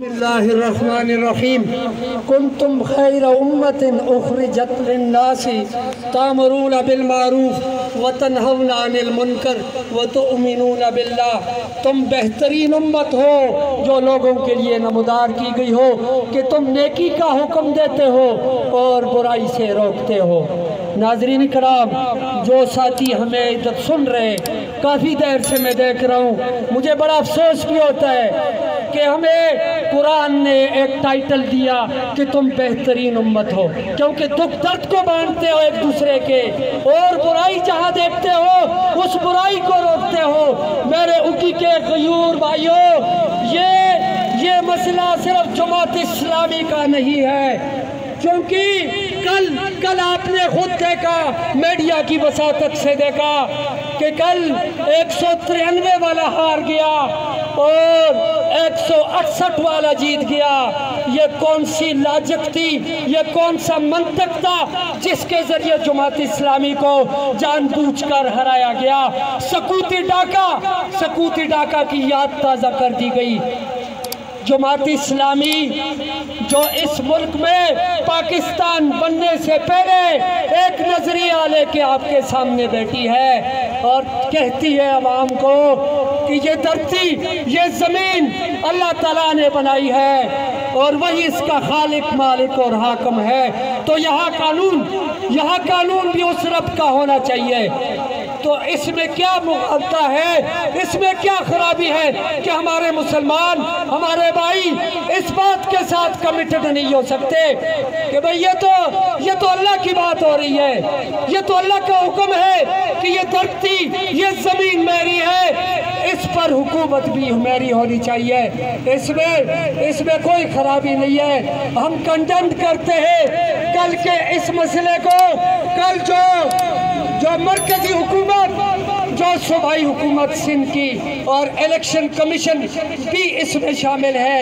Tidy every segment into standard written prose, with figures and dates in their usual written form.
बिस्मिल्लाहिर्रहमानिर्रहीम कुंतुम खैर उम्मतिन उखरिजत लिन्नासी तामरून बिल मारूफ व तनहौना अनिल मुनकर व तुअमिनून बिल्लाह। तुम बेहतरीन उम्मत हो जो लोगों के लिए नमूदार की गई हो कि तुम नेकी का हुक्म देते हो और बुराई से रोकते हो। नाज़रीन इकराम, जो साथी हमें इधर सुन रहे, काफ़ी देर से मैं देख रहा हूँ, मुझे बड़ा अफसोस भी होता है कि हमें कुरान ने एक टाइटल दिया कि तुम बेहतरीन उम्मत हो, क्योंकि दुख दर्द को बांटते हो एक दूसरे के और बुराई जहाँ देखते हो उस बुराई को रोकते हो। मेरे उकी के गयूर भाइयों, ये मसला सिर्फ जमात इस्लामी का नहीं है, क्योंकि कल आपने खुद देखा, मीडिया की वसातत से देखा कि कल 193 वाला हार गया और 168 वाला जीत गया। ये कौन सी लॉजिक थी, ये कौन सा मंतक था जिसके जरिए जमात इस्लामी को जानबूझकर हराया गया। सकूती डाका की याद ताज़ा कर दी गई। जमात इस्लामी जो इस मुल्क में पाकिस्तान बनने से पहले एक नजरिया लेके आपके सामने बैठी है और कहती है अवाम को कि ये धरती, ये ज़मीन अल्लाह ताला ने बनाई है और वही इसका खालिक, मालिक और हाकिम है। तो यहाँ कानून भी उस रब का होना चाहिए। तो इसमें क्या मुआवजा है, इसमें क्या खराबी है कि हमारे मुसलमान, हमारे भाई इस बात के साथ कमिटेड नहीं हो सकते कि भाई ये तो अल्लाह की बात हो रही है, ये तो अल्लाह का हुक्म है कि ये धरती, ये ज़मीन मेरी है, इस पर हुकूमत भी मेरी होनी चाहिए। इसमें कोई खराबी नहीं है। हम कंडेम करते हैं कल के इस मसले को। कल जो मरकजी हुकूमत, जो सूबाई हुकूमत सिंध की और इलेक्शन कमीशन भी इसमें शामिल है,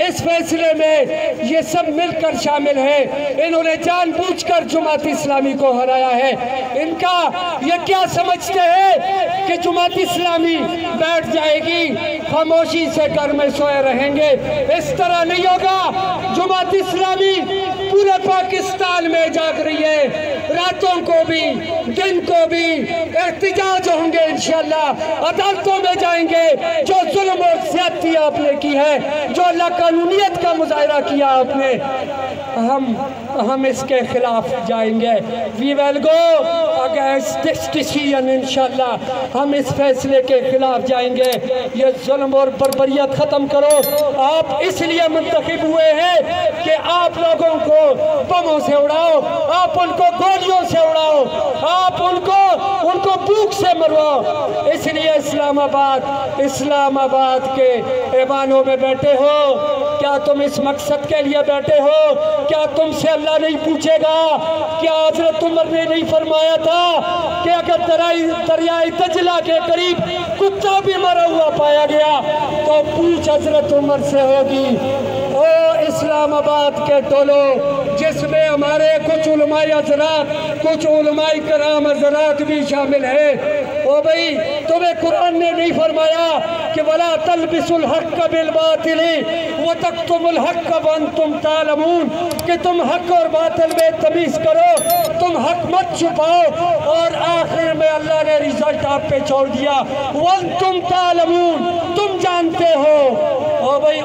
इस फैसले में ये सब मिलकर शामिल है। इन्होंने जानबूझकर जमात इस्लामी को हराया है। इनका ये क्या समझते हैं कि जमात इस्लामी बैठ जाएगी, खामोशी से घर में सोए रहेंगे? इस तरह नहीं होगा। जमात इस्लामी पूरे पाकिस्तान में जाग रही है, रातों को भी दिन को भी एहतिजाज होंगे इंशाअल्लाह, अदालतों में जाएंगे। जो जुल्म और ज़्यादती आपने की है, जो लाकानूनियत का मुजाहिरा किया आपने, हम इसके खिलाफ जाएंगे। We will go against this decision इंशाअल्लाह। हम इस फैसले के खिलाफ जाएंगे। ये जुल्म और बर्बरियत ख़त्म करो। आप इसलिए मुंतखब हुए हैं कि आप लोगों को बमों से उड़ाओ, आप उनको गोलियों से उड़ाओ, आप उनको भूख से मरवाओ। इसलिए इस्लामाबाद के ऐवानों में बैठे हो। क्या तुम इस मकसद के लिए बैठे हो? क्या तुमसे अल्लाह नहीं पूछेगा? क्या हज़रत उमर ने नहीं फरमाया था कि अगर दरियाए दजला के करीब कुत्ता भी मरा हुआ पाया गया तो पूछ हज़रत उमर से होगी। ओ इस्लामाबाद के टोलो, जिसमें हमारे कुछ उलमाए हज़रात, कुछ उलमाए कराम हज़रात भी शामिल है। ओ भाई, तुम्हें कुरान ने नहीं फरमाया कि वला तलबिसुल हक़्क़ बिल बातिल व तक्तुमुल हक़्क़ व अंतुम तालमून, कि तुम हक और बातिल में तमीज़ करो, तुम हक मत छुपाओ। और आखिर में अल्लाह ने रिजल्ट आप पे छोड़ दिया, व अंतुम तालमून, तुम जानते हो। ओ भाई,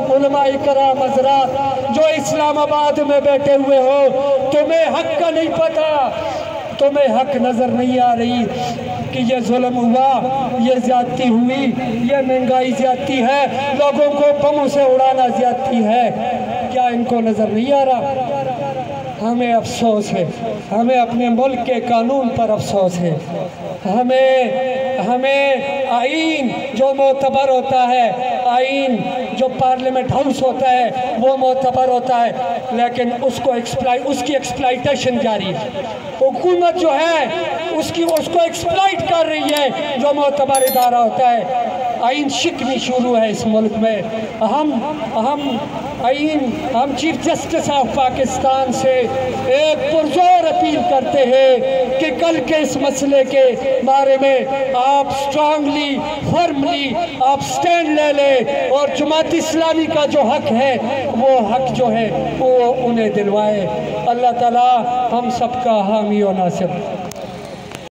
उलमाए कराम हज़रात जो इस्लामाबाद में बैठे हुए हो, तुम्हें हक का नहीं पता, तुम्हें हक नज़र नहीं आ रही कि ये जुल्म हुआ, ये ज़्यादती हुई, ये महंगाई ज़्यादती है, लोगों को बमों से उड़ाना ज़्यादती है। क्या इनको नज़र नहीं आ रहा? हमें अफसोस है, हमें अपने मुल्क के कानून पर अफसोस है। हमें आईन जो मोतबर होता है, आईन जो पार्लियामेंट हाउस होता है वो मोतबर होता है, लेकिन उसकी एक्सप्लाइटेशन जारी है। हुकूमत जो है उसको एक्सप्लाइट कर रही है जो मोतबर इदारा होता है। آئین شکنی شروع ہے اس ملک میں. ہم چیف جسٹس آف پاکستان سے ایک پرزور اپیل کرتے ہیں کہ کل کے اس مسئلے کے بارے میں آپ سٹرانگلی فرملی آپ سٹینڈ لے لیں اور جماعت اسلامی کا جو حق ہے وہ حق جو ہے وہ انہیں دلوائے. اللہ تعالی ہم سب کا حامی و ناصر.